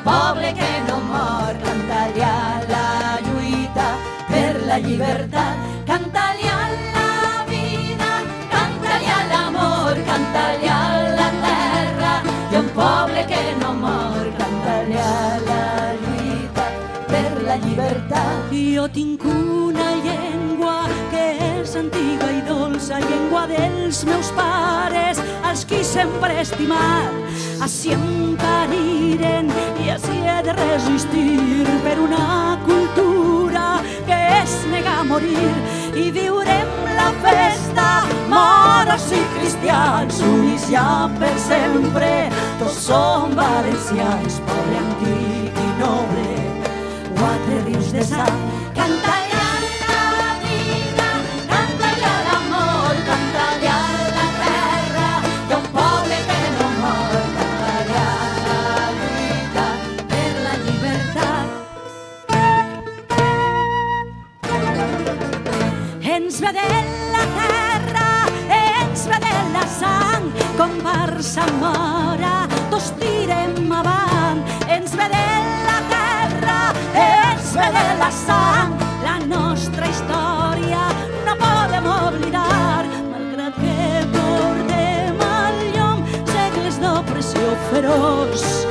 poble que no mor, canta-li a la lluita per la llibertat, canta-li a la vida, canta-li a l'amor, canta-li a la terra, i un poble que no mor, canta-li a la lluita per la llibertat. Jo tinc una llengua que és antiga i dolça, llengua dels meus pares, els qui sempre he estimat. Així em pariren i així he de resistir per una cultura que es nega a morir, i viurem la festa, moros i cristians, units ja per sempre. Tots som valencians, poble antic i noble, quatre rius de sang. Canta-li a la vida, canta-li a l'amor, canta-li a la terra, i un poble que no mor, canta-li a la lluita per la llibertat. Ens ve de la terra, ens ve de la sang, com Barça mora, tots tirem avant. Ens ve de la terra, ens ve de la sang, la nostra història no podem oblidar, malgrat que portem al llom segles d'opressió feroç.